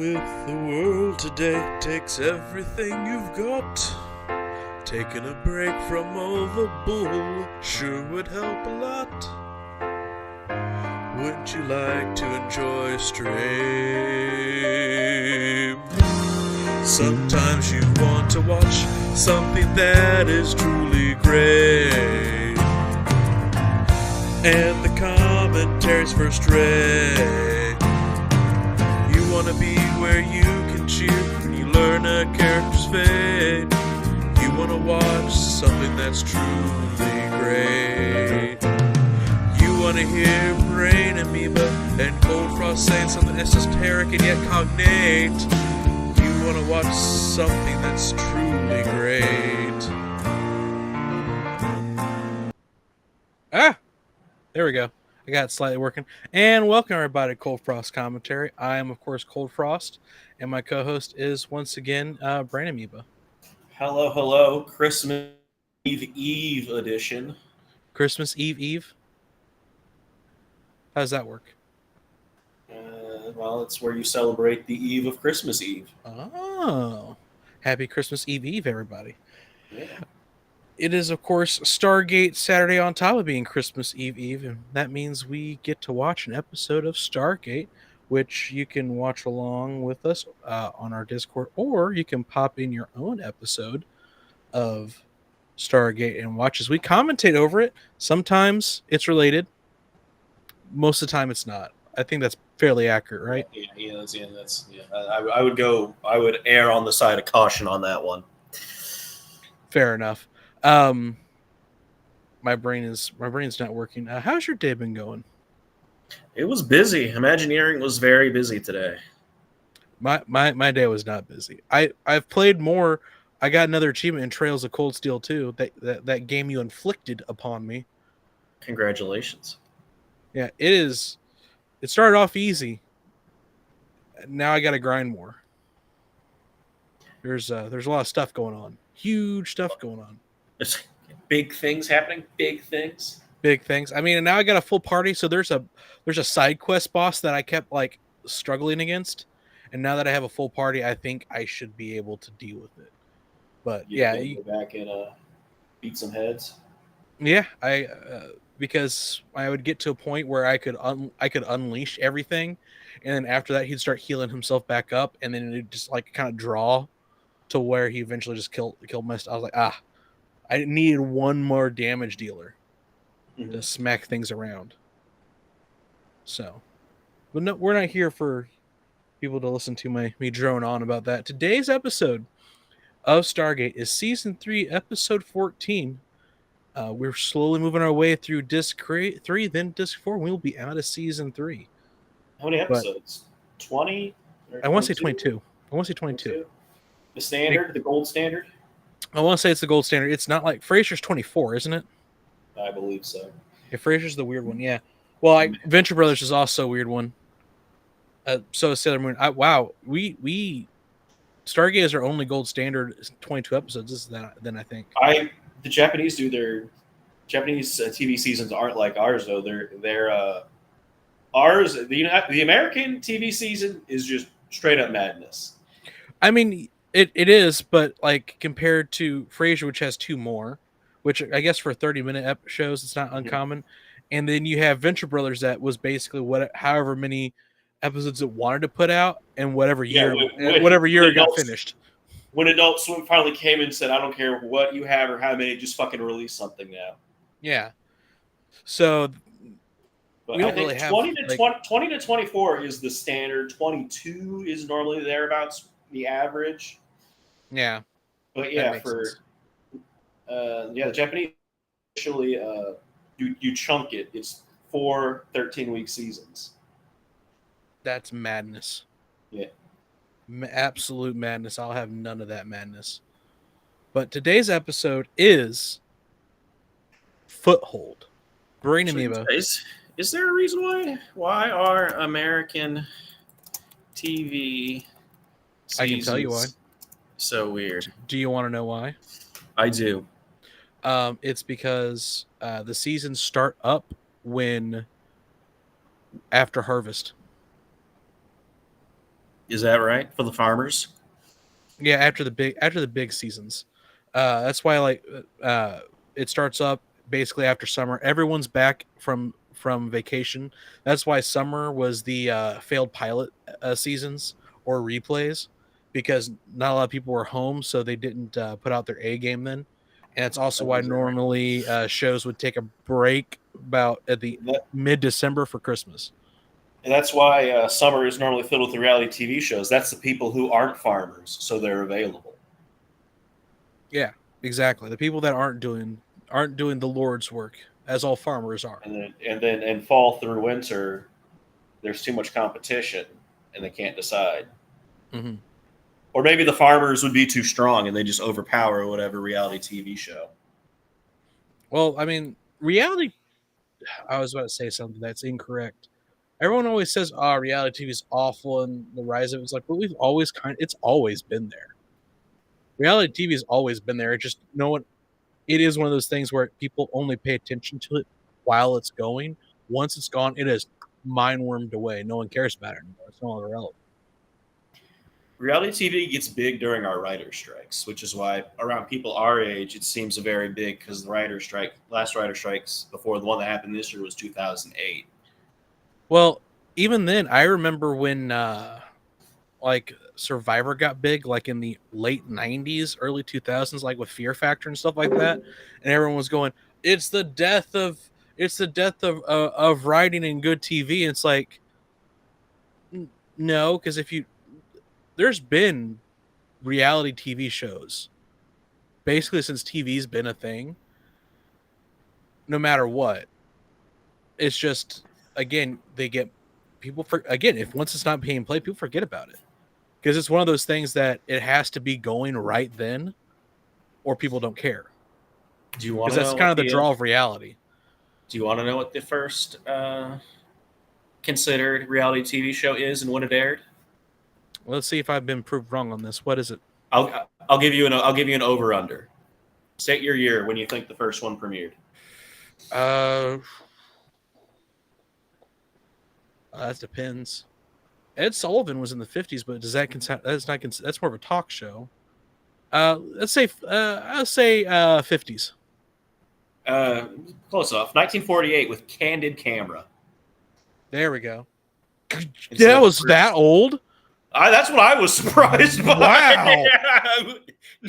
with the world today takes everything you've got. Taking a break from all the bull sure would help a lot. Wouldn't you like to enjoy a stream? Sometimes you want to watch something that is truly great, and the commentary's first rate. You want to be where you can cheer when you learn a character's fate. You want to watch something that's truly great. You want to hear brain amoeba and Coldfrost saying something esoteric and yet cognate. You want to watch something that's truly great. There we go. I got it slightly working. And welcome everybody to Coldfrost Commentary. I am, of course, Coldfrost, and my co-host is once again Brain Amoeba. Hello, Christmas Eve edition. Christmas Eve. How does that work? Well, it's where you celebrate the eve of Christmas Eve. Oh, happy Christmas Eve, everybody. Yeah. It is, of course, Stargate Saturday on top of being Christmas Eve, and that means we get to watch an episode of Stargate, which you can watch along with us on our Discord, or you can pop in your own episode of Stargate and watch as we commentate over it. Sometimes it's related. Most of the time it's not. I think that's fairly accurate, right? Yeah. I would err on the side of caution on that one. Fair enough. My brain's not working. How's your day been going? It was busy. Imagineering was very busy today. My day was not busy. I've played more. I got another achievement in Trails of Cold Steel 2, that game you inflicted upon me. Congratulations. Yeah, it is. It started off easy. Now I got to grind more. There's a lot of stuff going on. Huge stuff going on. There's big things happening. Big things. I mean, and now I got a full party. So there's a side quest boss that I kept like struggling against, and now that I have a full party, I think I should be able to deal with it. But you go back and beat some heads. Yeah, because I would get to a point where I could unleash everything, and then after that he'd start healing himself back up, and then it'd just like kind of draw to where he eventually just killed my stuff. I was like, I needed one more damage dealer to smack things around. So, but no, we're not here for people to listen to me drone on about that. Today's episode of Stargate is Season 3, Episode 14. We're slowly moving our way through Disc 3, then Disc 4. We'll be out of Season 3. How many episodes? 20? I want to say 22. The standard? The gold standard? I want to say it's the gold standard. It's not like Frasier's 24, isn't it? I believe so. Yeah, Frasier's the weird one, yeah. Well, Venture Brothers is also a weird one. So is Sailor Moon. We Stargate is our only gold standard. 22 episodes. Then I think. The Japanese do their Japanese TV seasons aren't like ours though. They're ours. The American TV season is just straight up madness. I mean, it is, but like compared to Frasier, which has 2 more, which I guess for 30-minute shows, it's not uncommon. And then you have Venture Brothers that was basically however many episodes it wanted to put out, and whatever year it got finished. When Adult Swim finally came and said, I don't care what you have or how many, just fucking release something now. Yeah. So but I think 20 to 24 is the standard. 22 is normally thereabouts the average. Yeah. But yeah, the Japanese actually you chunk it. It's 4 13-week seasons. That's madness. Yeah. Absolute madness. I'll have none of that madness. But today's episode is Foothold. Brain Amoeba. Is there a reason why are American TV seasons I can tell you why. So weird? Do you want to know why? I do. It's because the seasons start up after harvest. Is that right for the farmers? Yeah, after the big seasons. That's why it starts up basically after summer. Everyone's back from vacation. That's why summer was the failed pilot seasons or replays, because not a lot of people were home, so they didn't put out their A game then. And it's also why normally shows would take a break about at the mid-December for Christmas. And that's why summer is normally filled with the reality TV shows. That's the people who aren't farmers, so they're available. Yeah, exactly. The people that aren't doing the Lord's work, as all farmers are. And then fall through winter, there's too much competition, and they can't decide. Mm-hmm. Or maybe the farmers would be too strong, and they just overpower whatever reality TV show. Well, I mean, reality. I was about to say something that's incorrect. Everyone always says, "Oh, reality TV is awful," and the rise of it's like, but we've always it's always been there. Reality TV has always been there. It just no one. It is one of those things where people only pay attention to it while it's going. Once it's gone, it is mind-wormed away. No one cares about it anymore. It's no longer relevant. Reality TV gets big during our writer strikes, which is why around people our age, it seems very big because the last writer strikes before the one that happened this year was 2008. Well, even then, I remember when like Survivor got big, like in the late 90s, early 2000s, like with Fear Factor and stuff like that, and everyone was going, it's the death of writing and good TV. And it's like, no, because there's been reality TV shows basically since TV's been a thing, no matter what. It's just, again, they get people if once it's not being played, people forget about it. Because it's one of those things that it has to be going right then, or people don't care. Do you want to? Because that's kind of the draw of reality. Do you want to know what the first considered reality TV show is and when it aired? Well, let's see if I've been proved wrong on this. What is it? I'll give you an over under. State your year when you think the first one premiered. That depends. Ed Sullivan was in the 50s, but does that that's more of a talk show. Let's say I'll say 50s. Close enough. 1948 with Candid Camera. There we go. That was that old? That's what I was surprised by. Wow.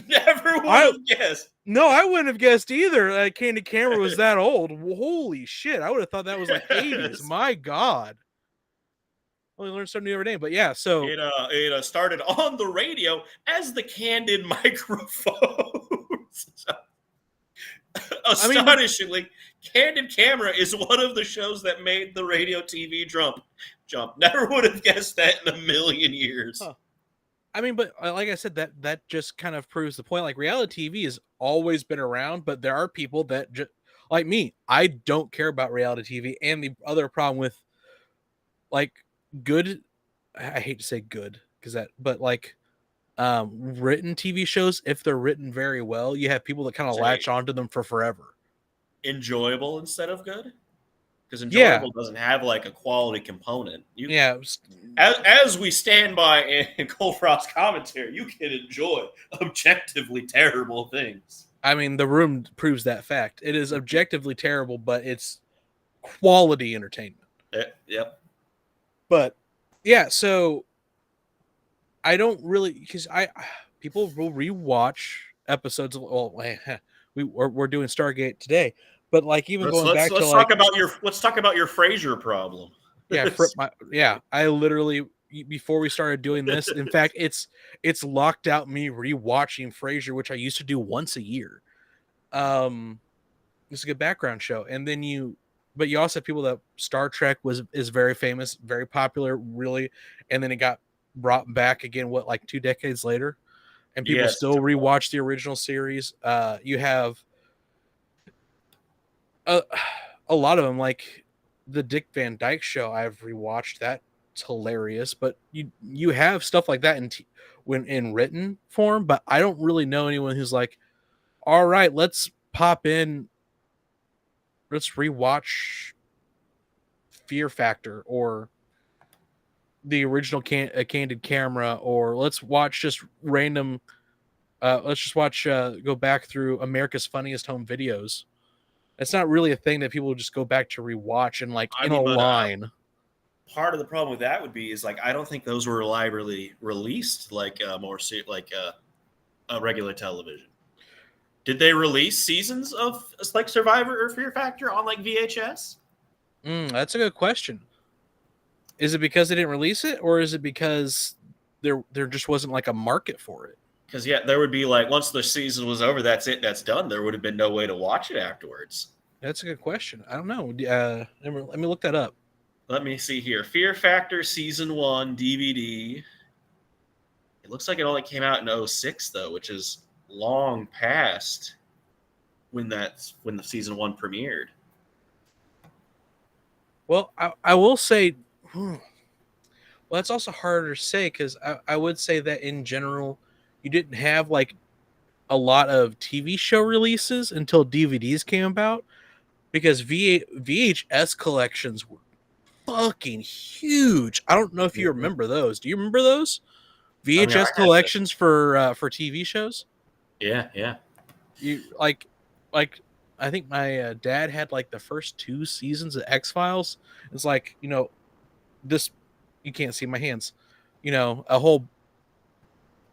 Never would have guessed. No, I wouldn't have guessed either. Candid Camera was that old. Holy shit. I would have thought that was like 80s. My God. Only learn something new every day. But yeah, so it started on the radio as the Candid microphones. Astonishingly, Candid Camera is one of the shows that made the radio TV jump. Never would have guessed that in a million years. Huh. I mean, but like I said, that just kind of proves the point. Like, reality TV has always been around, but there are people that like me. I don't care about reality TV, and the other problem with like good, I hate to say good but like written TV shows, if they're written very well, you have people that kind of latch onto them for forever. Enjoyable instead of good? Because enjoyable doesn't have like a quality component. As we stand by in Coldfrost commentary, you can enjoy objectively terrible things. I mean, The Room proves that fact. It is objectively terrible, but it's quality entertainment. Yep. But yeah, so I don't really, because people will rewatch episodes of, we're doing Stargate today. But like even let's talk about your Frasier problem. Yeah, I literally, before we started doing this, in fact, it's locked out me rewatching Frasier, which I used to do once a year. It's a good background show, and then you also have people that Star Trek is very famous, very popular, really, and then it got brought back again. Like 2 decades later, and people still rewatch the original series. You have a lot of them, like the Dick Van Dyke Show. I've rewatched that; it's hilarious. But you have stuff like that in written form. But I don't really know anyone who's like, all right, let's pop in, let's rewatch Fear Factor, or the original Candid Camera, or let's watch just random. Let's just watch. Go back through America's Funniest Home Videos. It's not really a thing that people just go back to rewatch and like in a line. Part of the problem with that would be is like I don't think those were reliably released like regular television. Did they release seasons of like Survivor or Fear Factor on like VHS? That's a good question. Is it because they didn't release it, or is it because there just wasn't like a market for it? Because there would be like once the season was over, that's it, that's done. There would have been no way to watch it afterwards. That's a good question. I don't know. Let me look that up. Let me see here. Fear Factor Season 1 DVD. It looks like it only came out in 2006 though, which is long past when the Season 1 premiered. Well, I will say, well, that's also harder to say because I would say that in general, you didn't have like a lot of TV show releases until DVDs came about, because VHS collections were fucking huge. I don't know if you remember those. Do you remember those VHS collections for TV shows? Yeah. You like I think my dad had like the first 2 seasons of X-Files. It's like, this, you can't see my hands, a whole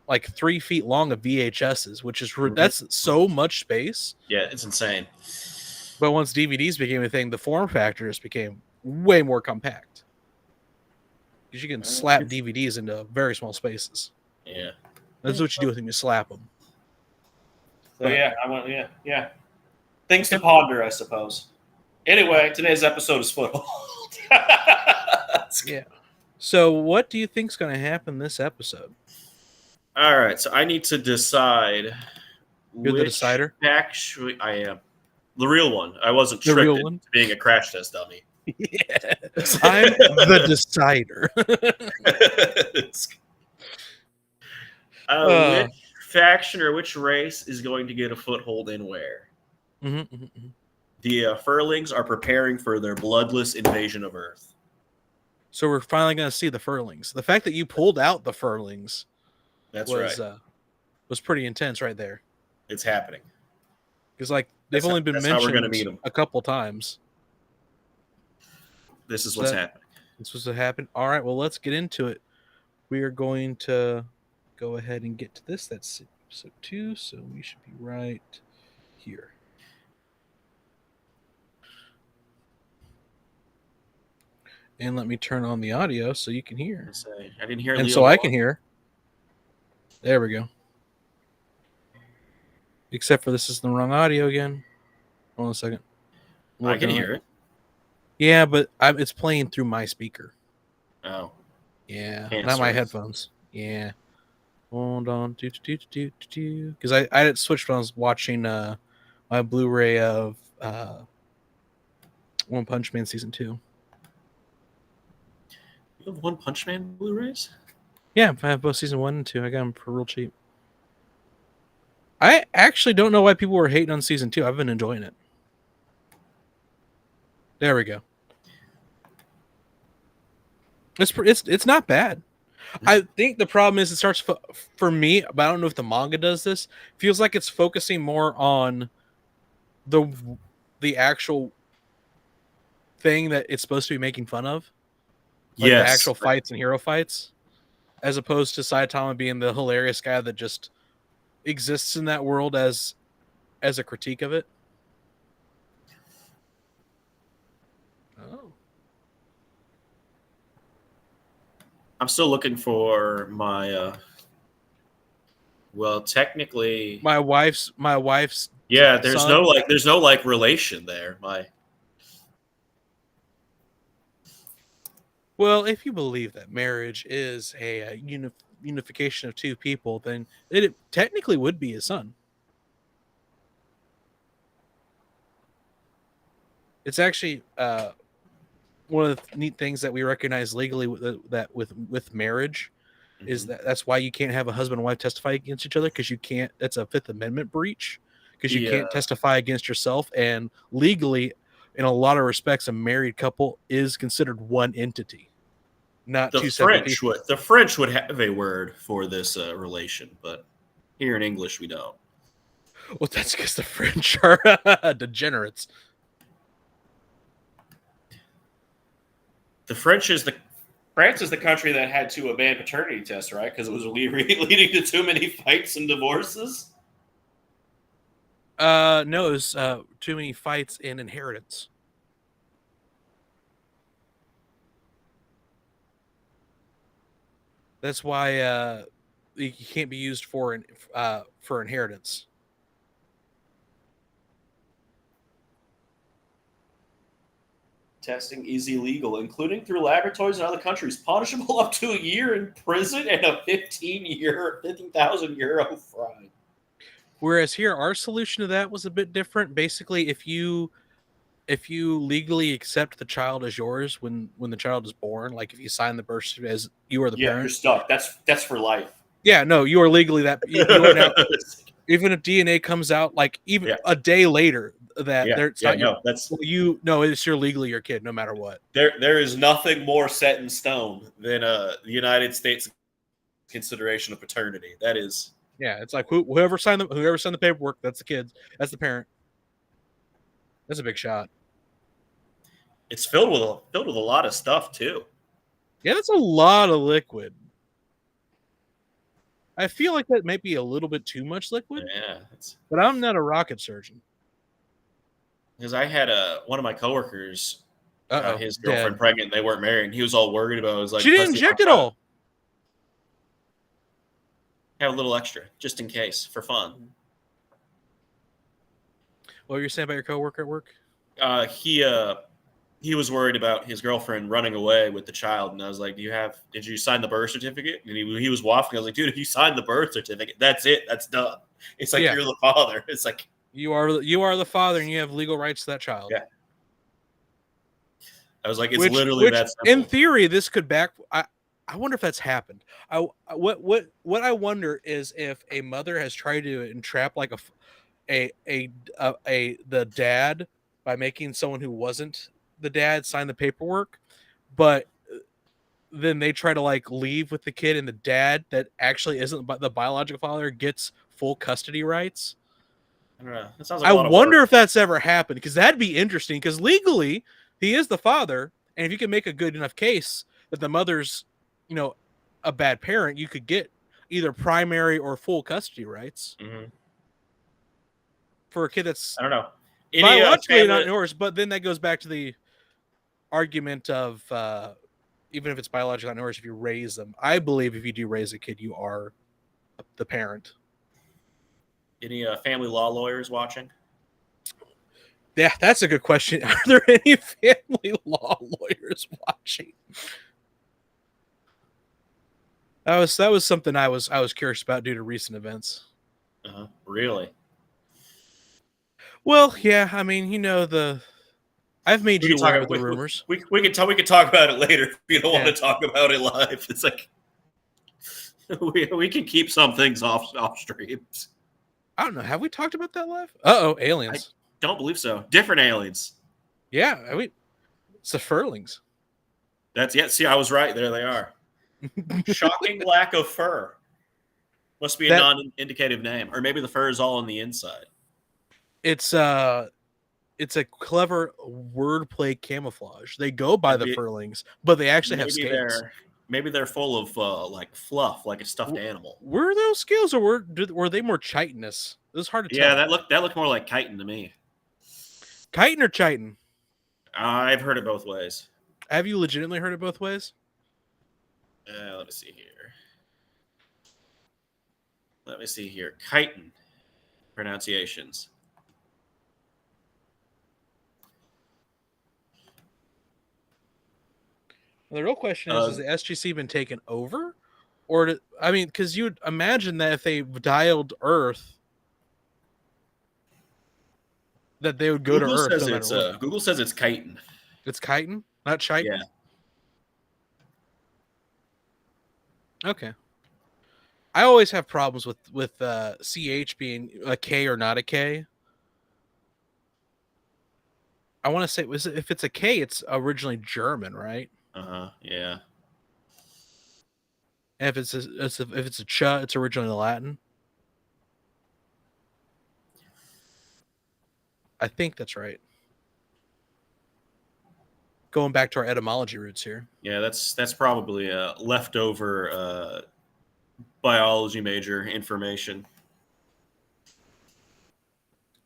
like 3 feet long of VHSs, which is that's so much space. Yeah, it's insane. But once DVDs became a thing, the form factors became way more compact, because you can slap DVDs into very small spaces. Yeah, that's what you do with them. You slap them. So yeah. Things to ponder, I suppose. Anyway, today's episode is Foothold. Yeah. So, what do you think's going to happen this episode? All right, so I need to decide. You're the decider? Actually, I am. The real one. I wasn't tricked into being a crash test dummy. Yeah. I'm the decider. Which faction or which race is going to get a foothold in where? The Furlings are preparing for their bloodless invasion of Earth. So we're finally going to see the Furlings. The fact that you pulled out the Furlings was pretty intense right there. It's happening. Because like they've only been mentioned a couple times. This is what's happening. This was to happen. All right, well, let's get into it. We are going to go ahead and get to this. That's episode 2, so we should be right here. And let me turn on the audio so you can hear. I didn't hear. And Leo so I can hear. There we go. Except for this is the wrong audio again. Hold on a second. I can hear it. Yeah, but it's playing through my speaker. Oh. Yeah, not my headphones. Yeah. Hold on. Because I had switched when I was watching my Blu-ray of One Punch Man Season 2. You have One Punch Man Blu-rays? Yeah, I have both Season 1 and 2. I got them for real cheap. I actually don't know why people were hating on Season 2. I've been enjoying it. There we go. It's not bad. I think the problem is it starts for me, but I don't know if the manga does this. Feels like it's focusing more on the actual thing that it's supposed to be making fun of. Like the actual fights and hero fights, as opposed to Saitama being the hilarious guy that just exists in that world as a critique of it. Oh. I'm still looking for my well, technically my wife's yeah, there's son. there's no relation there. Well, if you believe that marriage is a unification of two people, then it technically would be his son. It's actually one of the neat things that we recognize legally with marriage is that's why you can't have a husband and wife testify against each other, because you can't. That's a Fifth Amendment breach, because you can't testify against yourself, and legally, in a lot of respects, a married couple is considered one entity, not the two separate French people. the French would have a word for this relation, but here in English we don't. Well, that's because the French are degenerates. France is the country that had to ban paternity tests, right? Because it was leading to too many fights and divorces. No, it was too many fights and inheritance. That's why you can't be used for inheritance. Testing is illegal, including through laboratories in other countries, punishable up to a year in prison and a 15,000 euro fine. Whereas here, our solution to that was a bit different. Basically, if you legally accept the child as yours when the child is born, like if you sign the birth certificate as you are the parent, you're stuck. That's for life. Yeah, no, you are legally that. You are now. Even if DNA comes out like even a day later, it's legally your kid, no matter what. There is nothing more set in stone than the United States consideration of paternity. That is, it's like whoever signed the paperwork, that's the kid, that's the parent. That's a big shot. It's filled with a lot of stuff too. Yeah, that's a lot of liquid. I feel like that might be a little bit too much liquid. Yeah, but I'm not a rocket surgeon. Because I had one of my coworkers, his girlfriend pregnant. They weren't married. And he was all worried about it. I was like, she didn't inject it all. Have a little extra just in case for fun. What were you saying about your coworker at work? He was worried about his girlfriend running away with the child, and I was like, did you sign the birth certificate? And he was waffling. I was like, dude, if you signed the birth certificate, that's it. That's done. It's like you're the father. It's like you are the father, and you have legal rights to that child. Yeah. I was like, it's literally that simple. In theory, this could back. I wonder if that's happened. What I wonder is if a mother has tried to entrap like the dad by making someone who wasn't the dad sign the paperwork, but then they try to like leave with the kid, and the dad that actually isn't the biological father gets full custody rights. I don't know. That sounds like I wonder if that's ever happened, because that'd be interesting, because legally he is the father, and if you can make a good enough case that the mother's, a bad parent, you could get either primary or full custody rights for a kid that's I don't know. Biologically not yours, but then that goes back to the argument of even if it's biologically not yours, if you raise them. I believe if you do raise a kid, you are the parent. Any family law lawyers watching? Yeah, that's a good question. Are there any family law lawyers watching? That was something I was curious about due to recent events. Really? Well, yeah. I mean, I've made you aware of the rumors. We can talk about it later if you don't want to talk about it live. It's like we can keep some things off streams. I don't know. Have we talked about that live? Aliens. I don't believe so. Different aliens. Yeah, it's the furlings. See, I was right. There they are. Shocking lack of fur. Must be a non-indicative name, or maybe the fur is all on the inside. It's a clever wordplay camouflage. They go by the furlings, but they actually have scales. Maybe they're full of like fluff, like a stuffed animal. Were those scales, or were they more chitinous? It was hard to tell. Yeah, that looked more like chitin to me. Chitin or chitin? I've heard it both ways. Have you legitimately heard it both ways? Let me see here. Chitin pronunciations. The real question is the SGC been taken over? Or, because you would imagine that if they dialed Earth, that they would go to Earth. Google says it's chitin. It's chitin, not chitin? Yeah. Okay. I always have problems with CH being a K or not a K. I want to say, if it's a K, it's originally German, right? Yeah. And if it's a cha, it's originally Latin. I think that's right. Going back to our etymology roots here. Yeah, that's probably leftover biology major information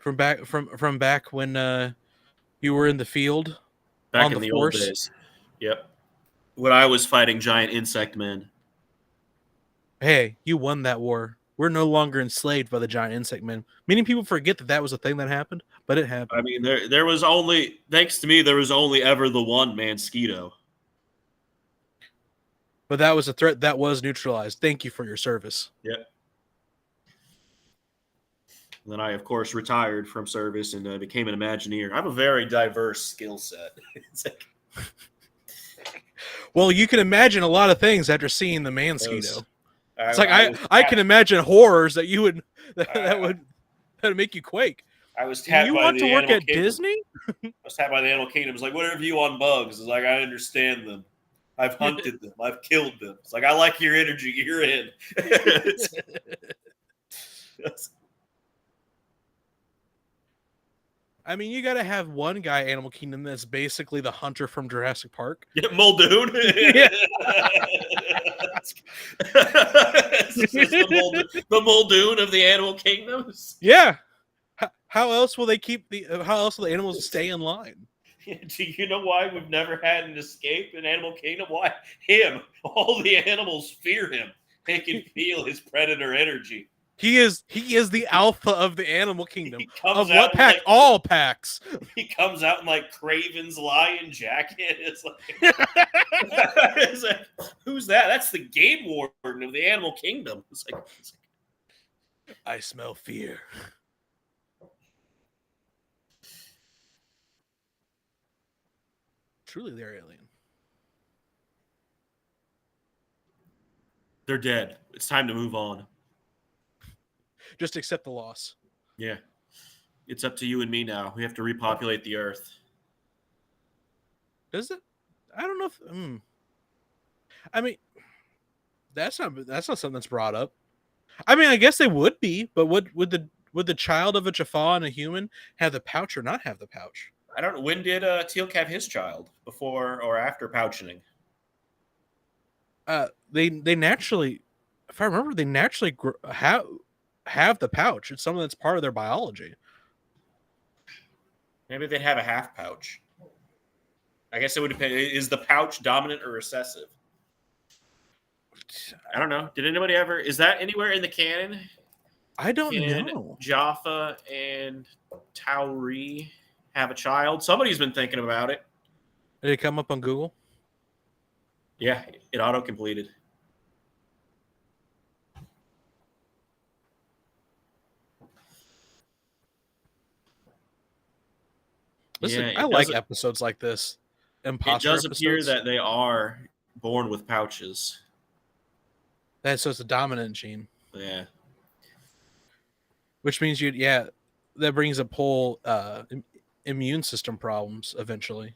From back when you were in the field back on in the the old force. days. Yep, when I was fighting giant insect men. Hey, you won that war. We're no longer enslaved by the giant insect men. Many people forget that was a thing that happened, but it happened. I mean, there was only, thanks to me, there was only ever the one Mansquito. But that was a threat that was neutralized. Thank you for your service. Yep. And then I, of course, retired from service and became an Imagineer. I have a very diverse skill set. It's like, well, you can imagine a lot of things after seeing the Mansquito. It's like I can imagine horrors that you would that would make you quake. I was tapped you by want the to work Animal at Kingdom. Disney? I was tapped by the Animal Kingdom. It's like, what are your view on bugs? It's like, I understand them. I've hunted them. I've killed them. It's like, I like your energy. You're in. I mean, you got to have one guy, Animal Kingdom, that's basically the hunter from Jurassic Park. Yeah, Muldoon. Yeah. the Muldoon of the Animal Kingdoms. Yeah. How else will they How else will the animals stay in line? Do you know why we've never had an escape in Animal Kingdom? Why him? All the animals fear him. They can feel his predator energy. He is the alpha of the animal kingdom. Of what pack? Like, all packs. He comes out in like Craven's lion jacket. It's like, who's that? That's the game warden of the animal kingdom. It's like I smell fear. Truly, they're alien. They're dead. It's time to move on. Just accept the loss. Yeah. It's up to you and me now. We have to repopulate the earth. Does it? I don't know if I mean that's not something that's brought up. I mean, I guess they would be, but would the child of a Jaffa and a human have the pouch or not have the pouch? I don't know. When did Teal'c have his child? Before or after pouching? They naturally, if I remember, they naturally have the pouch. It's something that's part of their biology. Maybe they'd have a half pouch. I guess it would depend. Is the pouch dominant or recessive? I don't know. Did anybody ever? Is that anywhere in the canon? I don't know. Jaffa and Tauri have a child. Somebody's been thinking about it. Did it come up on Google? Yeah, it auto-completed. Listen, I like episodes like this. Imposter it does episodes. appear that they are born with pouches. So it's a dominant gene. Yeah. Which means that brings up whole immune system problems eventually.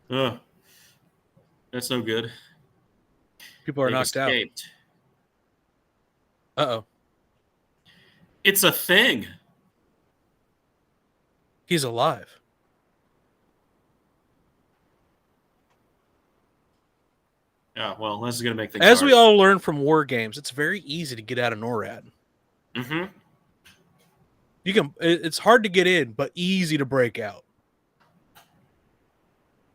That's no good. People are knocked escaped. Out. Uh-oh. It's a thing. He's alive. Yeah, well, this is going to make things As hard. we all learn from war games, it's very easy to get out of NORAD. Mm-hmm. It's hard to get in, but easy to break out.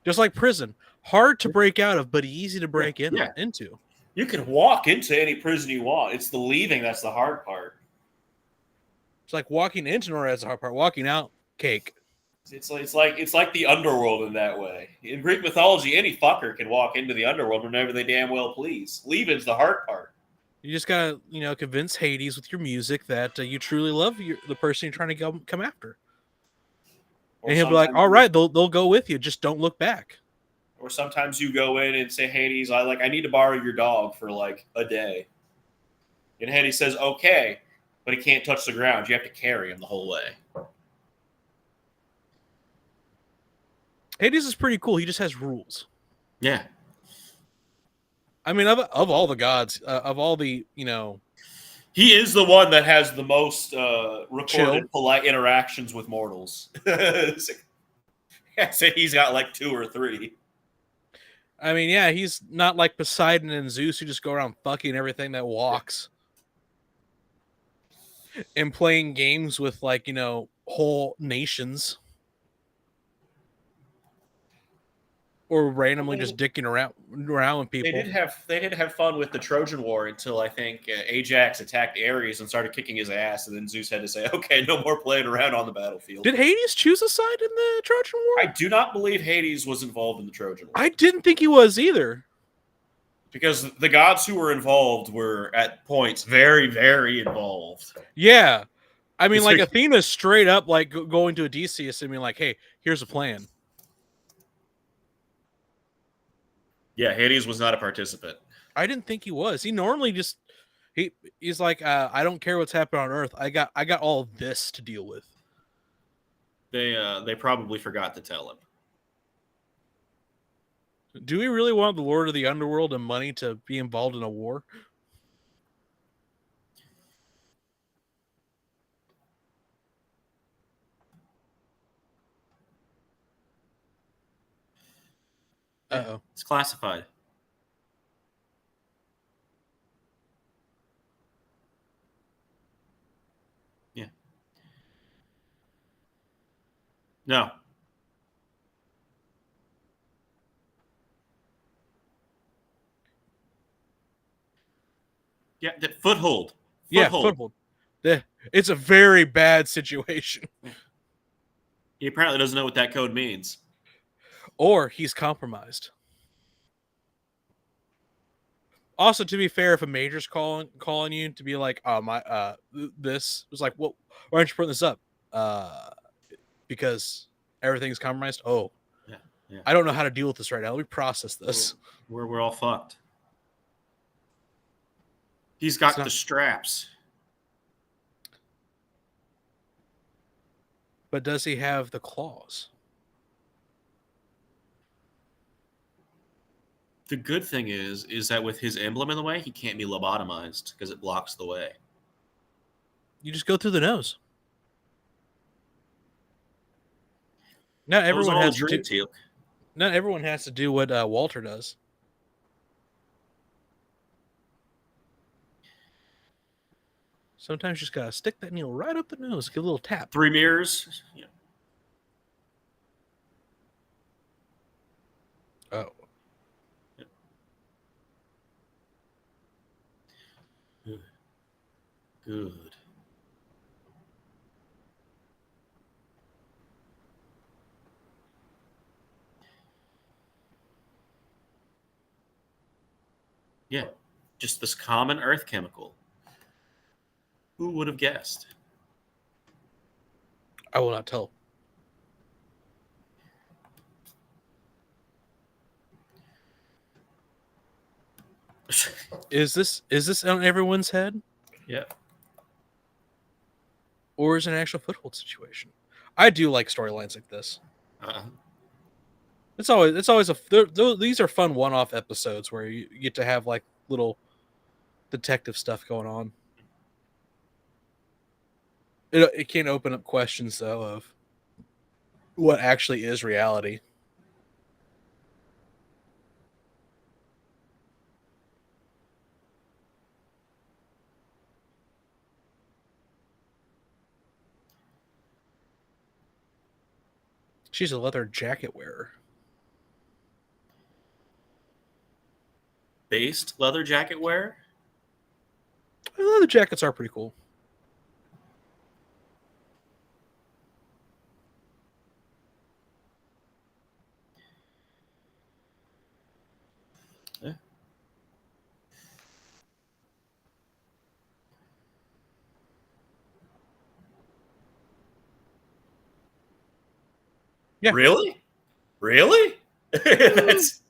Just like prison. Hard to break out of, but easy to break into. You can walk into any prison you want. It's the leaving that's the hard part. It's like walking into NORAD is the hard part. Walking out, cake. It's like the underworld in that way. In Greek mythology, any fucker can walk into the underworld whenever they damn well please. Leaving's the hard part. You just gotta, convince Hades with your music that you truly love the person you're trying to come after. And he'll be like, "All right, they'll go with you. Just don't look back." Or sometimes you go in and say, "Hades, I need to borrow your dog for like a day," and Hades says, "Okay," but he can't touch the ground. You have to carry him the whole way. Hades is pretty cool. He just has rules. Yeah. I mean, of all the gods, of all the, he is the one that has the most recorded chill, polite interactions with mortals. I say he's got like 2 or 3. I mean, yeah, he's not like Poseidon and Zeus who just go around fucking everything that walks. And playing games with like, whole nations. Or randomly just dicking around with people. They did have fun with the Trojan War until I think Ajax attacked Ares and started kicking his ass, and then Zeus had to say, "Okay, no more playing around on the battlefield." Did Hades choose a side in the Trojan War? I do not believe Hades was involved in the Trojan War. I didn't think he was either. Because the gods who were involved were at points very, very involved. Yeah. I mean, like Athena's straight up like going to Odysseus and being like, "Hey, here's a plan." Yeah, Hades was not a participant. I didn't think he was. He normally just he's like, I don't care what's happening on Earth. I got all of this to deal with. They probably forgot to tell him. Do we really want the Lord of the Underworld and money to be involved in a war? Uh-oh. It's classified. Yeah. No. Yeah, Foothold. Yeah, Foothold. It's a very bad situation. He apparently doesn't know what that code means. Or he's compromised. Also, to be fair, if a major's calling you to be like, "Oh my, this was like, well, why aren't you putting this up?" Because everything's compromised. Oh, yeah. I don't know how to deal with this right now. Let me process this. We're all fucked. He's got the straps. But does he have the claws? The good thing is that with his emblem in the way, he can't be lobotomized because it blocks the way. You just go through the nose. Not everyone has to do. Not everyone has to do what Walter does. Sometimes you just gotta stick that needle right up the nose, give a little tap. 3 mirrors. Yeah. Oh. Good. Yeah, just this common earth chemical. Who would have guessed? I will not tell. Is this on everyone's head? Yeah. Or is it an actual Foothold situation? I do like storylines like this. It's always these are fun one-off episodes where you get to have like little detective stuff going on. It can open up questions though of what actually is reality. She's a leather jacket wearer. Based leather jacket wear? Leather jackets are pretty cool. Yeah. Yeah. Really? That's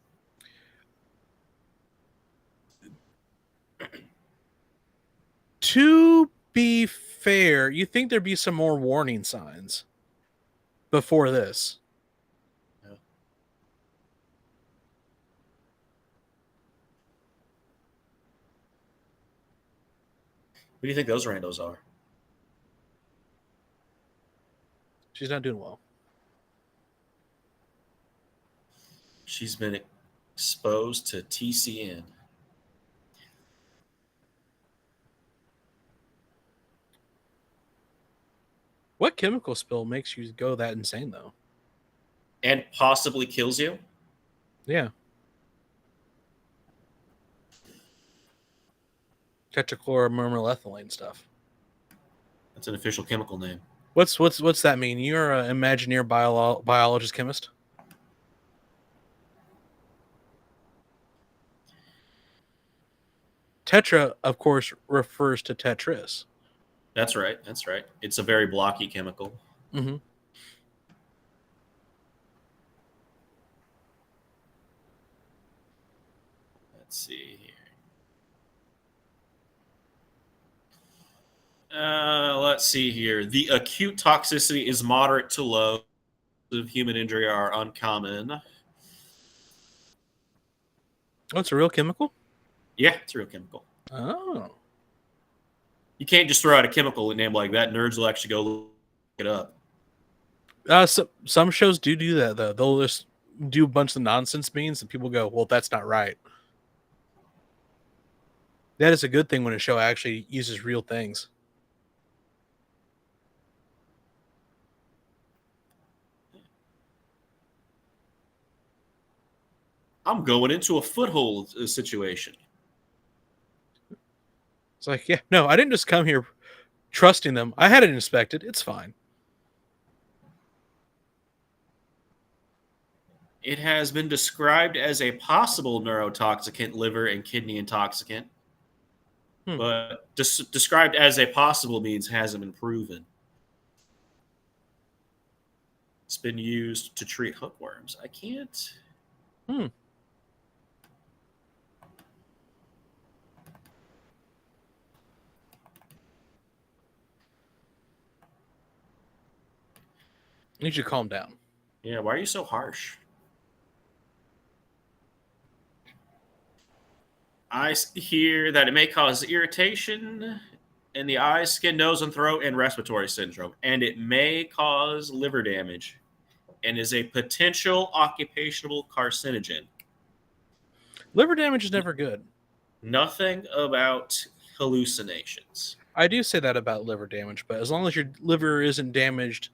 To be fair, you think there'd be some more warning signs before this. Yeah. do you think those randos are? She's not doing well. She's been exposed to TCN. What chemical spill makes you go that insane, though? And possibly kills you? Yeah. Tetrachloromurmurethylene stuff. That's an official chemical name. What's that mean? You're an Imagineer biologist chemist? Tetra, of course, refers to Tetris. That's right. That's right. It's a very blocky chemical. Mm-hmm. Let's see here. Let's see here. The acute toxicity is moderate to low. Of human injury are uncommon. Oh, it's a real chemical? Yeah, it's a real chemical. Oh. You can't just throw out a chemical name like that. Nerds will actually go look it up. Some shows do that, though. They'll just do a bunch of nonsense memes, and people go, well, that's not right. That is a good thing when a show actually uses real things. I'm going into a foothold situation. It's like, yeah, no, I didn't just come here trusting them. I had it inspected. It's fine. It has been described as a possible neurotoxicant, liver and kidney intoxicant. But described as a possible means hasn't been proven. It's been used to treat hookworms. I can't. You should calm down. Yeah, why are you so harsh? I hear that it may cause irritation in the eyes, skin, nose, and throat, and respiratory syndrome. And it may cause liver damage and is a potential occupational carcinogen. Liver damage is never good. Nothing about hallucinations. I do say that about liver damage, but as long as your liver isn't damaged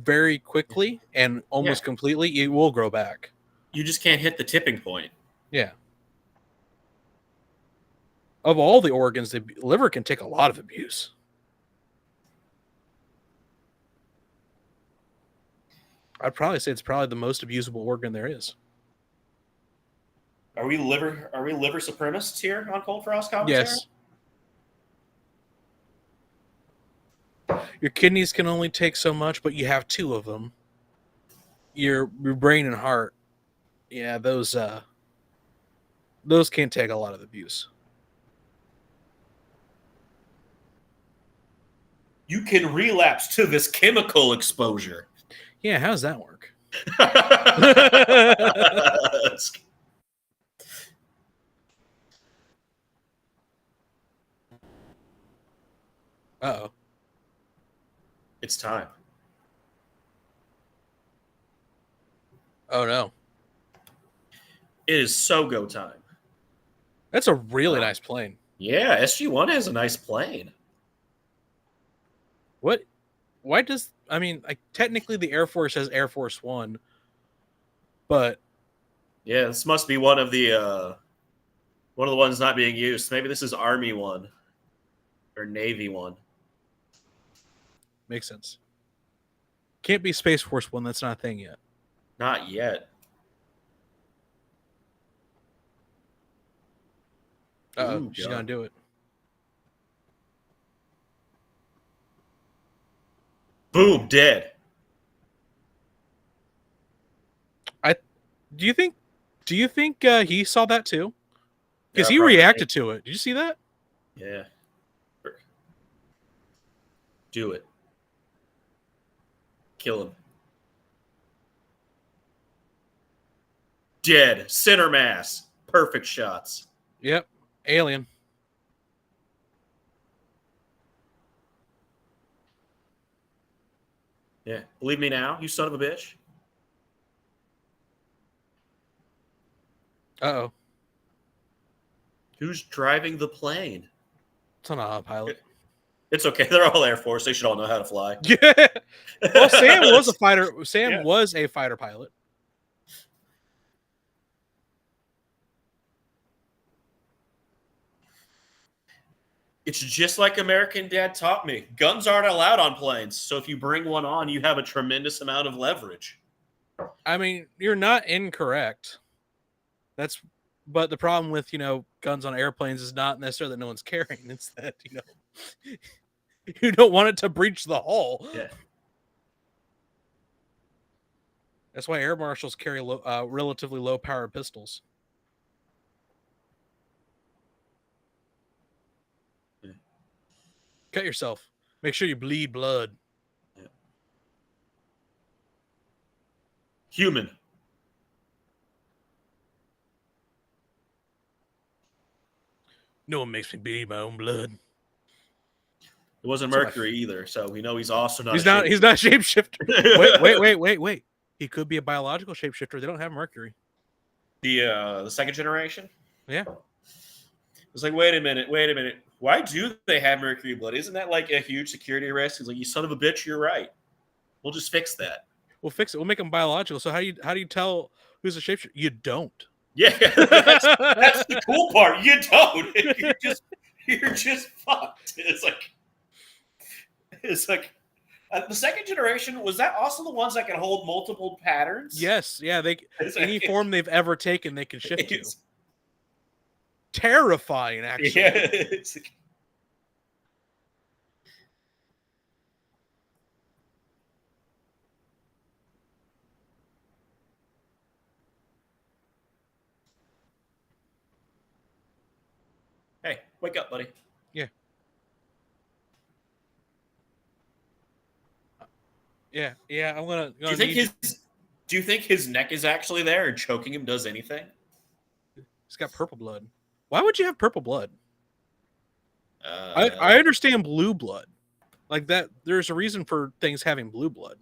very quickly and almost completely, it will grow back. You just can't hit the tipping point. Yeah. Of all the organs, the liver can take a lot of abuse. I'd probably say it's probably the most abusable organ there is. Are we liver supremacists here on Coldfrost commentary? Yes. Your kidneys can only take so much, but you have two of them. Your brain and heart, yeah, those can take a lot of abuse. You can relapse to this chemical exposure. Yeah, how does that work? Uh-oh. It's time. Oh, no. It is so go time. That's a really nice plane. Yeah, SG-1 has a nice plane. What? Why does... I mean, technically the Air Force has Air Force One, but... Yeah, this must be one of the ones not being used. Maybe this is Army One or Navy One. Makes sense. Can't be Space Force One. That's not a thing yet. Not yet. Uh-oh, she's gonna do it. Boom, dead. Do you think he saw that too? Because he reacted to it. Did you see that? Yeah. Do it. Kill him. Dead. Center mass. Perfect shots. Yep. Alien. Yeah. Believe me now, you son of a bitch. Uh-oh. Who's driving the plane? It's on a pilot. It's okay. They're all Air Force. They should all know how to fly. Yeah. Well, Sam was a fighter. Sam was a fighter pilot. It's just like American Dad taught me. Guns aren't allowed on planes. So if you bring one on, you have a tremendous amount of leverage. I mean, you're not incorrect. But the problem with, guns on airplanes is not necessarily that no one's carrying. It's that, you don't want it to breach the hull. Yeah. That's why air marshals carry relatively low-powered pistols. Yeah. Cut yourself. Make sure you bleed blood. Yeah. Human. No one makes me bleed my own blood. It wasn't Mercury either, so we know he's also not. He's not shapeshifter. Wait. He could be a biological shapeshifter. They don't have Mercury. The second generation? Yeah. It's like, wait a minute. Why do they have Mercury blood? Isn't that like a huge security risk? He's like, you son of a bitch, you're right. We'll just fix that. We'll fix it. We'll make them biological. So how do you tell who's a shapeshifter? You don't. Yeah, that's the cool part. You don't. You're just fucked. It's like the second generation, was that also the ones that can hold multiple patterns? Yes, yeah. Any form they've ever taken, they can shift to. Terrifying, actually. Yeah, it's like, hey, wake up, buddy. Yeah. Yeah. I'm gonna. Do you think his neck is actually there and choking him does anything? He's got purple blood. Why would you have purple blood? I understand blue blood, like that. There's a reason for things having blue blood.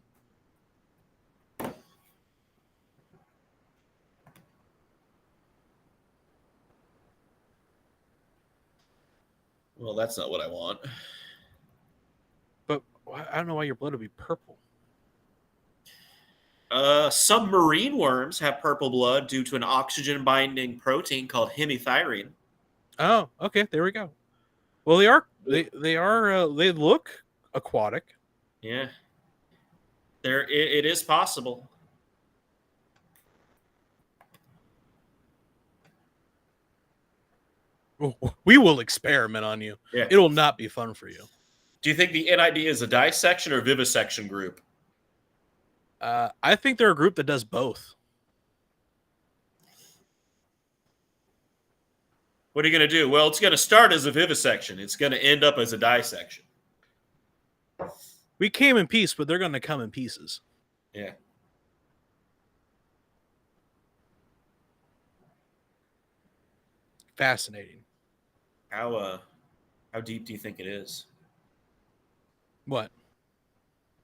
Well, that's not what I want. But I don't know why your blood would be purple. Submarine worms have purple blood due to an oxygen-binding protein called hemithyrin. Oh, okay. There we go. Well, they look aquatic. Yeah. It is possible. We will experiment on you. Yeah. It will not be fun for you. Do you think the NID is a dissection or vivisection group? I think they're a group that does both. What are you going to do? Well, it's going to start as a vivisection. It's going to end up as a dissection. We came in peace, but they're going to come in pieces. Yeah. Fascinating. How deep do you think it is? What?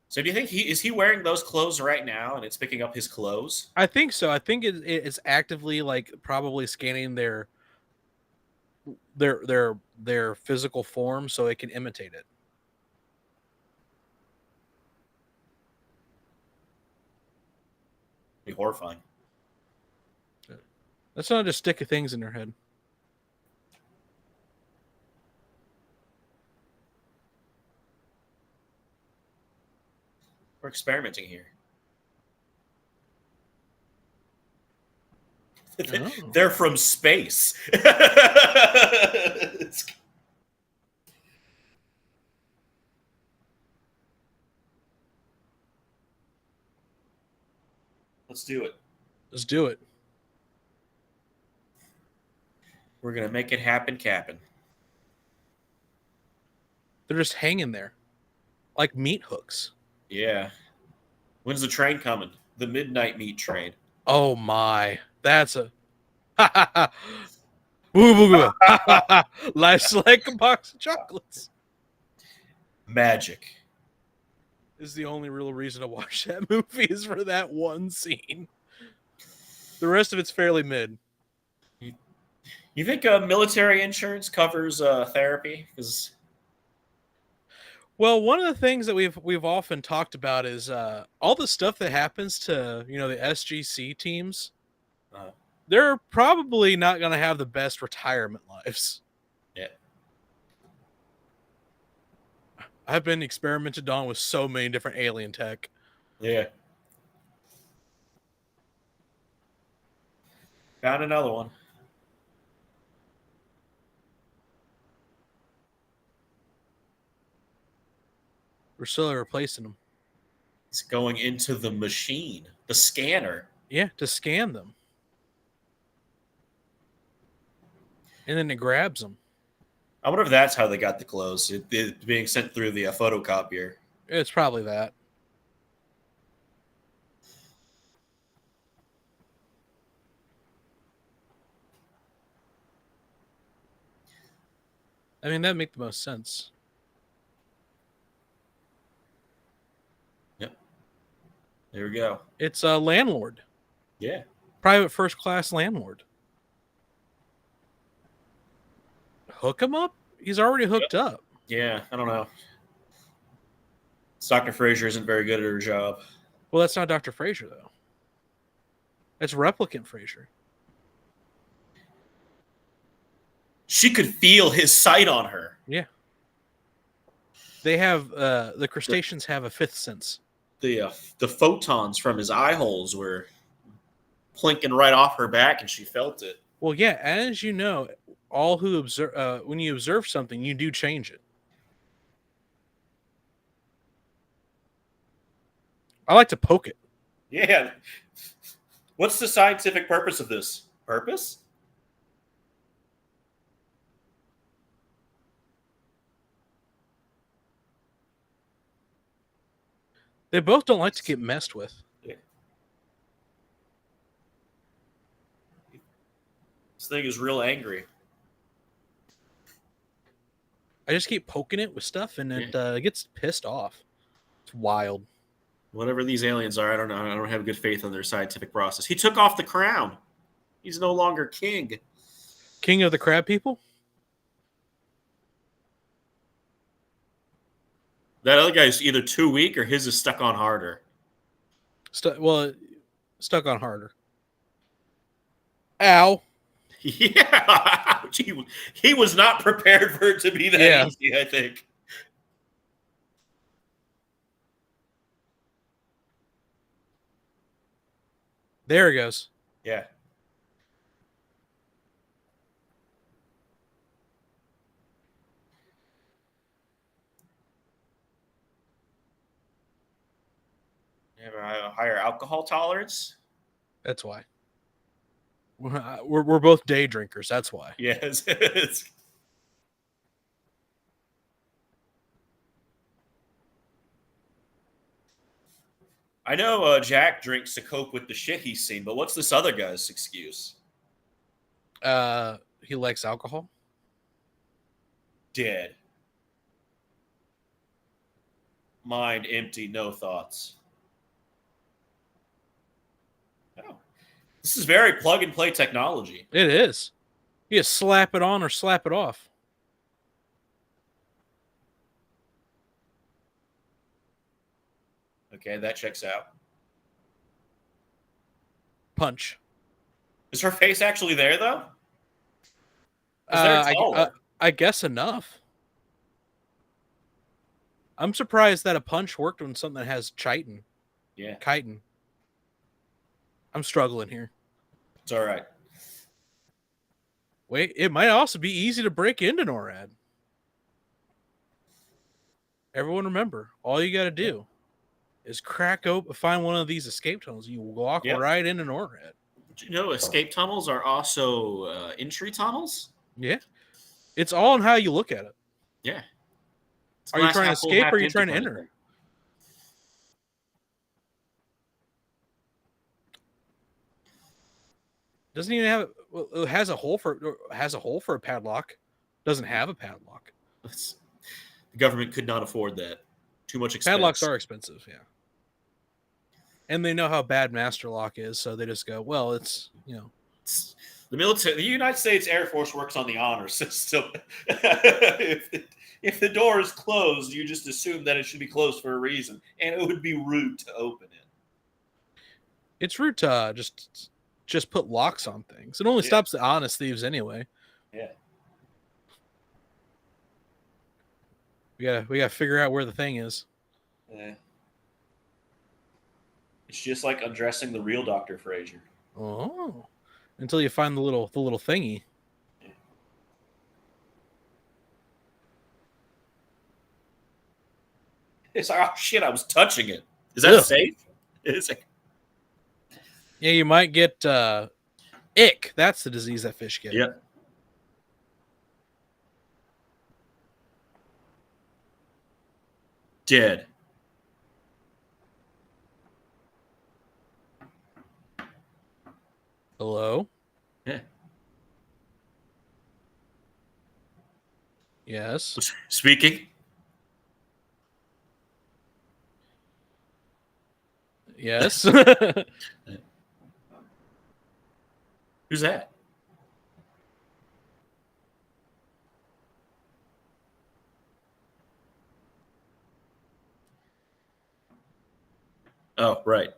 So do you think is he wearing those clothes right now and it's picking up his clothes? I think so. I think it's actively probably scanning their physical form so it can imitate it. Be horrifying. That's not just stick of things in their head. We're experimenting here. Oh. They're from space. Let's do it. Let's do it. We're going to make it happen, Cap'n. They're just hanging there like meat hooks. Yeah. When's the train coming? The midnight meat train. Oh my. That's a life's like a box of chocolates. Magic. is the only real reason to watch that movie is for that one scene. The rest of it's fairly mid. You think military insurance covers therapy? Because well, one of the things that we've often talked about is all the stuff that happens to the SGC teams. They're probably not going to have the best retirement lives. Yeah. I've been experimented on with so many different alien tech. Yeah. Found another one. We're slowly replacing them. It's going into the machine, the scanner. Yeah, to scan them. And then it grabs them. I wonder if that's how they got the clothes. It being sent through the photocopier. It's probably that. I mean, that'd make the most sense. Yep. There we go. It's a landlord. Yeah. Private first class landlord. Hook him up? He's already hooked up. Yeah, I don't know. Dr. Fraser isn't very good at her job. Well, that's not Dr. Fraser, though. That's Replicant Fraser. She could feel his sight on her. Yeah. They have, the crustaceans have a fifth sense. The photons from his eye holes were plinking right off her back, and she felt it. Well, yeah, as you know, all who observe, when you observe something, you do change it. I like to poke it. Yeah. What's the scientific purpose of this? Purpose? They both don't like to get messed with. Yeah. This thing is real angry. I just keep poking it with stuff, and it gets pissed off. It's wild. Whatever these aliens are, I don't know. I don't have good faith in their scientific process. He took off the crown. He's no longer king. King of the crab people? That other guy's either too weak or his is stuck on harder. Stuck on harder. Ow. Yeah. He was not prepared for it to be that easy, I think. There he goes. Yeah. You have a higher alcohol tolerance? That's why. We're both day drinkers. That's why. Yes. I know Jack drinks to cope with the shit he's seen, but what's this other guy's excuse? He likes alcohol. Dead. Mind empty, no thoughts. Oh. This is very plug-and-play technology. It is. You just slap it on or slap it off. Okay, that checks out. Punch. Is her face actually there, though? I guess enough. I'm surprised that a punch worked on something that has chitin. Yeah. Chitin. I'm struggling here. It's all right. Wait, it might also be easy to break into NORAD. Everyone remember, all you got to do is crack open, find one of these escape tunnels. You walk right into NORAD. Did you know escape tunnels are also entry tunnels? Yeah. It's all in how you look at it. Yeah. Are you trying to escape or are you trying to enter? Doesn't even have it has a hole for a padlock. Doesn't have a padlock. The government could not afford that. Too much expense. Padlocks are expensive, yeah. And they know how bad Master Lock is, so they just go, well, it's, the military. The United States Air Force works on the honor system. If the door is closed, you just assume that it should be closed for a reason, and it would be rude to open it. It's rude to just put locks on things. It only stops the honest thieves anyway. Yeah. We gotta figure out where the thing is. Yeah. It's just like undressing the real Dr. Frazier. Oh. Until you find the little thingy. Yeah. It's like, oh shit, I was touching it. Is that safe? It's like, yeah, you might get ick. That's the disease that fish get. Yep. Dead. Hello? Yeah. Yes. Speaking? Yes. Who's that? Oh, right.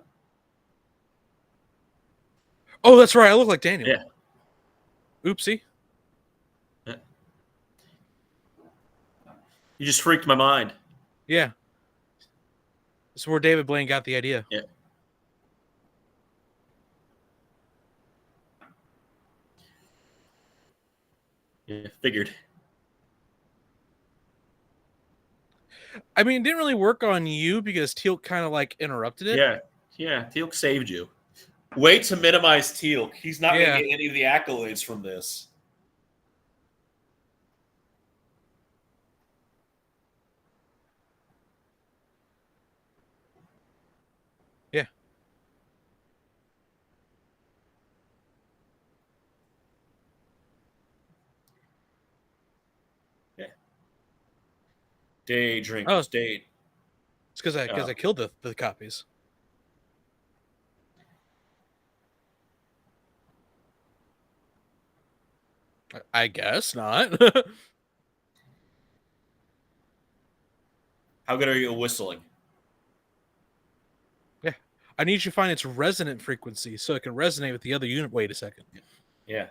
Oh, that's right. I look like Daniel. Yeah. Oopsie. Yeah. You just freaked my mind. Yeah. This is where David Blaine got the idea. Yeah. Yeah, figured. I mean, it didn't really work on you because Teal'c kind of like interrupted it. Yeah, Teal'c saved you. Way to minimize Teal'c. He's not going to get any of the accolades from this. Yeah. Yeah. Day drinkers. Day. It's because I killed the copies. I guess not. How good are you at whistling? Yeah. I need you to find its resonant frequency so it can resonate with the other unit. Wait a second. Yeah.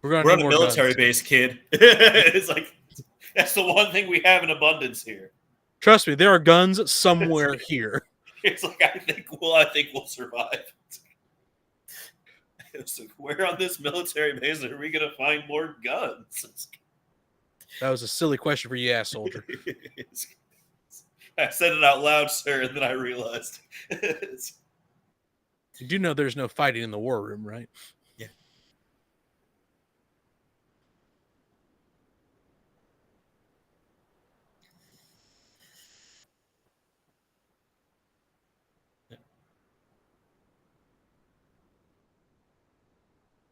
We're on the military base, kid. It's like, that's the one thing we have in abundance here. Trust me, there are guns somewhere here. It's like, I think we'll survive. It's like, where on this military base are we going to find more guns? That was a silly question for you, ass soldier. I said it out loud, sir, and then I realized. You do know there's no fighting in the war room, right? Yeah.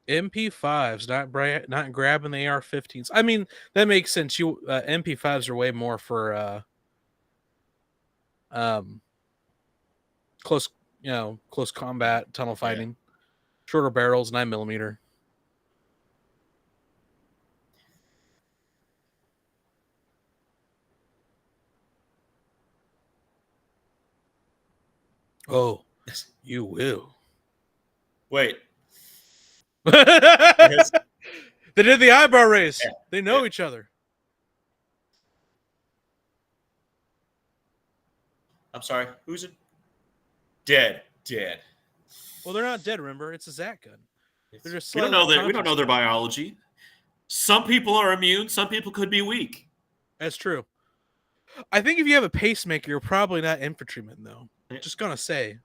MP5s, not grabbing the AR-15s. I mean, that makes sense. You MP5s are way more for close combat, tunnel fighting. Yeah. Shorter barrels, 9mm. Oh, you will. Wait. They did the eyebrow raise. Yeah. They know each other. I'm sorry. Who's it? Dead. Well, they're not dead. Remember, it's a Zat gun. They're just we don't know their biology. Some people are immune. Some people could be weak. That's true. I think if you have a pacemaker, you're probably not infantryman, though. Yeah. Just gonna say.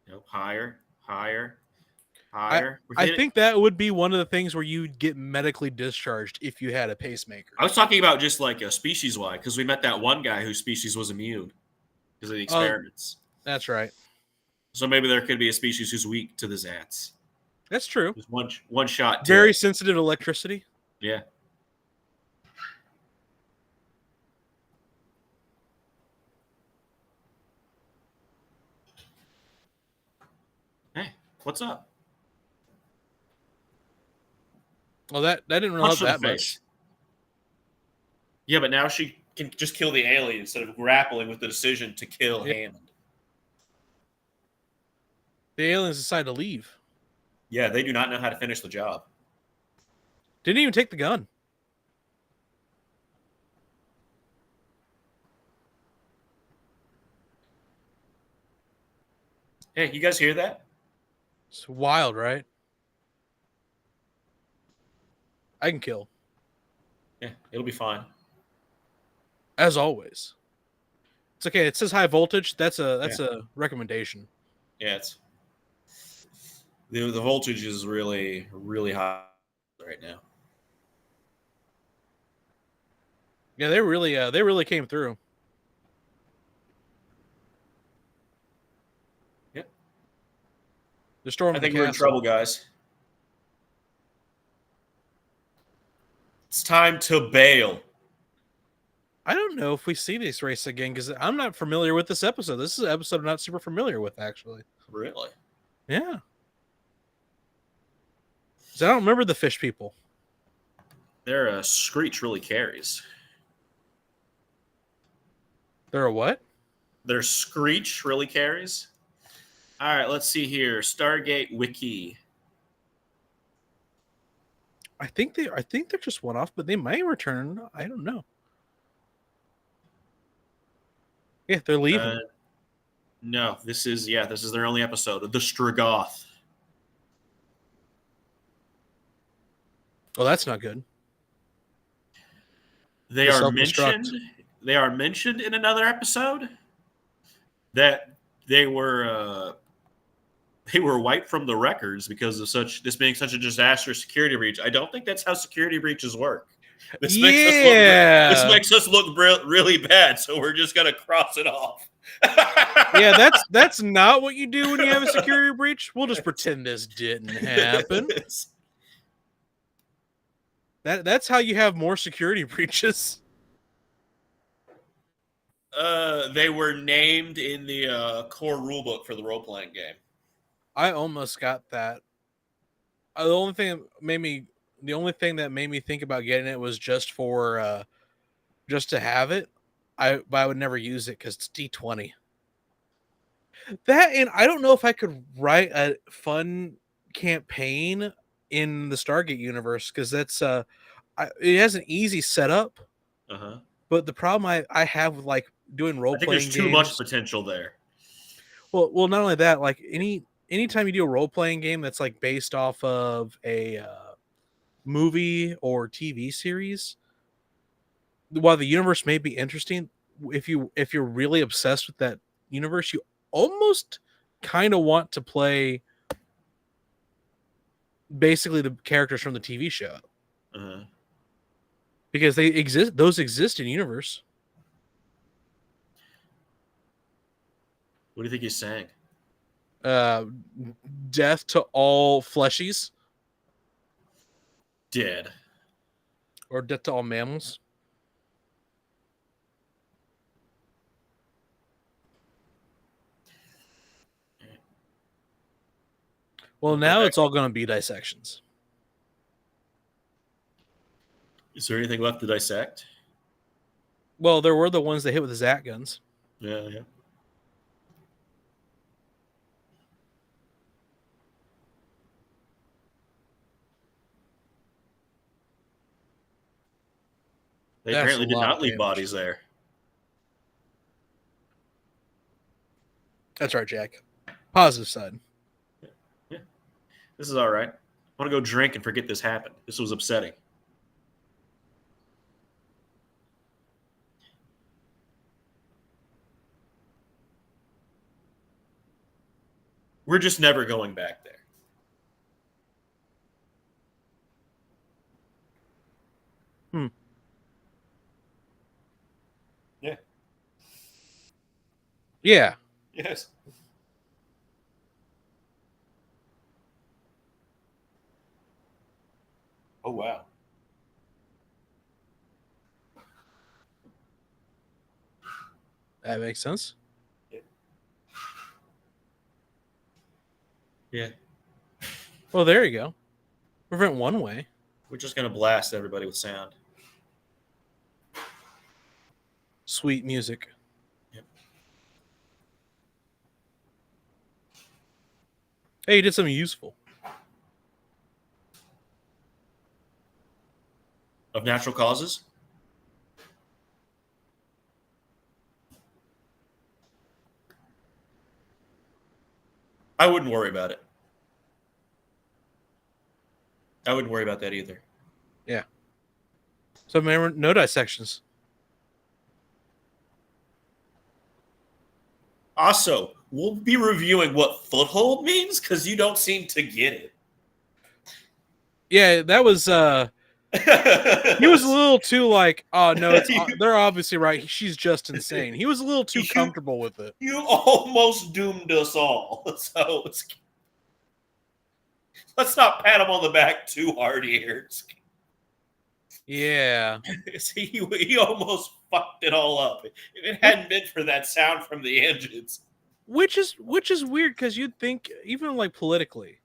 Nope. Higher. I think that would be one of the things where you'd get medically discharged if you had a pacemaker. I was talking about just like a species-wide, because we met that one guy whose species was immune because of the experiments. That's right. So maybe there could be a species who's weak to the Zats. That's true. Just one shot. Very sensitive to electricity. Yeah. Hey, what's up? Well, that didn't really help that much. Yeah, but now she can just kill the alien instead of grappling with the decision to kill Hammond. The aliens decide to leave. Yeah, they do not know how to finish the job. Didn't even take the gun. Hey, you guys hear that? It's wild, right? I can kill. Yeah, it'll be fine. As always. It's okay. It says high voltage. That's a recommendation. Yeah, it's the voltage is really, really high right now. Yeah, they really came through. Yep. They're storming. I think we're in trouble, guys. It's time to bail. I don't know if we see this race again because I'm not familiar with this episode. This is an episode I'm not super familiar with, actually. Really? Yeah. I don't remember the fish people. Their screech really carries. They're a what? Their screech really carries. All right, let's see here. Stargate Wiki. I think they're just one off, but they may return. I don't know. Yeah, they're leaving. No, this is their only episode. The Stragoth. Oh, that's not good. They are mentioned in another episode that they were wiped from the records because of this being such a disastrous security breach. I don't think that's how security breaches work. This makes us look really bad, so we're just gonna cross it off. Yeah, that's not what you do when you have a security breach. We'll just pretend this didn't happen. That's how you have more security breaches. They were named in the core rulebook for the role-playing game. I almost got that. The only thing that made me think about getting it was just for just to have it. But I would never use it because it's D20. That, and I don't know if I could write a fun campaign in the Stargate universe because that's it has an easy setup. But the problem I have with like doing role playing games, there's too much potential there. Well, not only that, like anytime you do a role playing game that's like based off of a movie or TV series, while the universe may be interesting, if you're really obsessed with that universe, you almost kind of want to play basically the characters from the TV show. Because those exist in universe. What do you think he's saying? Death to all fleshies. Dead. Or death to all mammals. Well, now it's all going to be dissections. Is there anything left to dissect? Well, there were the ones that hit with the Zat guns. Yeah. They apparently did not leave bodies there. That's right, Jack. Positive side. Yeah. This is all right. I want to go drink and forget this happened. This was upsetting. We're just never going back there. Yeah. Yeah. Yes. Oh, wow. That makes sense. Yeah. Well, there you go. Prevent one way. We're just going to blast everybody with sound. Sweet music. Yep. Hey, you did something useful. Of natural causes? I wouldn't worry about it. I wouldn't worry about that either. Yeah. So remember, no dissections. Also, we'll be reviewing what foothold means because you don't seem to get it. Yeah, that was he was a little too like, oh no, they're obviously right. She's just insane. He was a little too comfortable with it. You almost doomed us all. So let's not pat him on the back too hard here. Yeah. He almost fucked it all up. If it hadn't been for that sound from the engines. Which is weird because you'd think even like politically.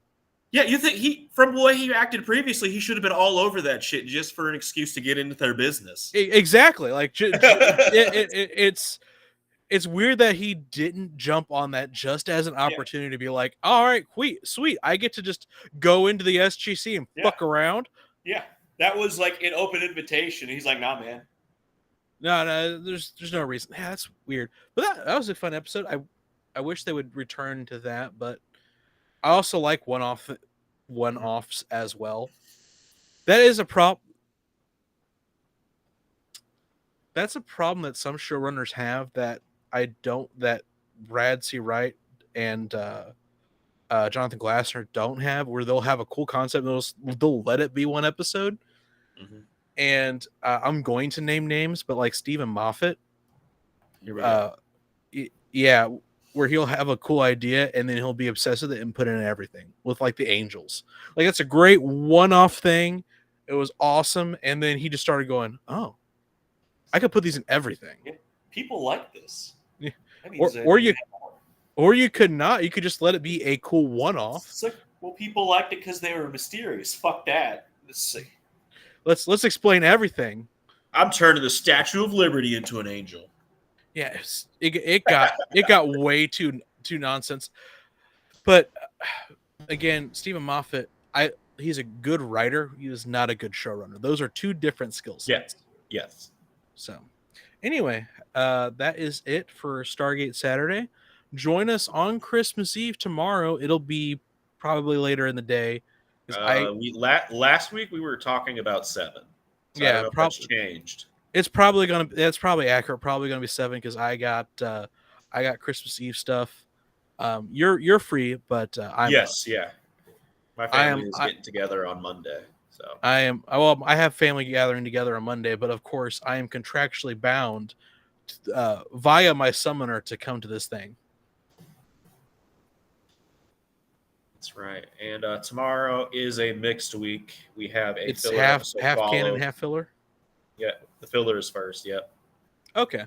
Yeah, you think from the way he acted previously, he should have been all over that shit just for an excuse to get into their business. Exactly. Like it's weird that he didn't jump on that just as an opportunity to be like, all right, sweet, I get to just go into the SGC and fuck around. Yeah, that was like an open invitation. He's like, nah, man. No, there's no reason. Yeah, that's weird. But that was a fun episode. I wish they would return to that, but I also like one-offs as well. That is a problem. That's a problem that some showrunners have that that Brad C. Wright and Jonathan Glassner don't have, where they'll have a cool concept and they'll let it be one episode. Mm-hmm. And I'm going to name names, but like Stephen Moffat, yeah, where he'll have a cool idea and then he'll be obsessed with it and put in everything with like the Angels. Like that's a great one-off thing. It was awesome, and then he just started going, "Oh, I could put these in everything." Yeah. People like this. Yeah. Or you could not. You could just let it be a cool one-off. It's like, well, people liked it because they were mysterious. Fuck that. Let's see. Let's explain everything. I'm turning the Statue of Liberty into an angel. Yeah, it got way too nonsense. But again, Stephen Moffat, he's a good writer. He is not a good showrunner. Those are two different skill sets. Yes. So, anyway, that is it for Stargate Saturday. Join us on Christmas Eve tomorrow. It'll be probably later in the day. Last week we were talking about 7. So yeah, probably changed. That's probably accurate. Probably gonna be 7 because I got Christmas Eve stuff. You're free, but I'm yeah. My family is getting together on Monday, so I have family gathering together on Monday, but of course I am contractually bound via my summoner to come to this thing. That's right. And tomorrow is a mixed week. We have it's half canon, half filler. Yeah, the filler is first. Yep. Okay.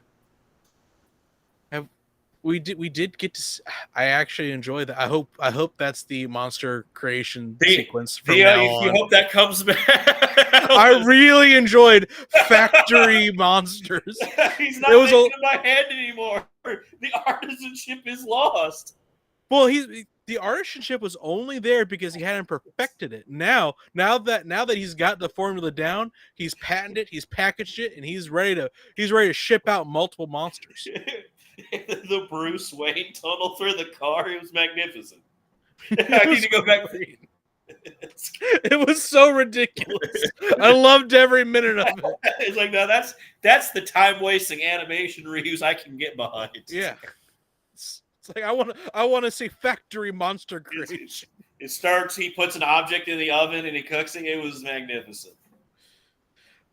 We did get to. I actually enjoy that. I hope that's the monster creation sequence from now on. You hope that comes back. I really enjoyed factory monsters. He's not making my head anymore. The artisanship is lost. Well, the artisanship was only there because he hadn't perfected it. Now that he's got the formula down, he's patented it, he's packaged it, and he's ready to ship out multiple monsters. The Bruce Wayne tunnel through the car, it was magnificent. I need to go back. It was so ridiculous. I loved every minute of it. It's like, no, that's the time wasting animation reuse I can get behind. Yeah. It's like I want to see factory monster creation. It starts. He puts an object in the oven and he cooks it. It was magnificent.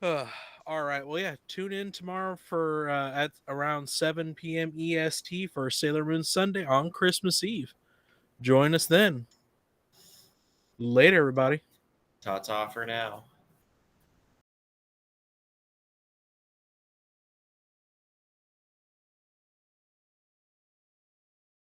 All right. Well, yeah. Tune in tomorrow for at around 7 p.m. EST for Sailor Moon Sunday on Christmas Eve. Join us then. Later, everybody. Ta-ta for now.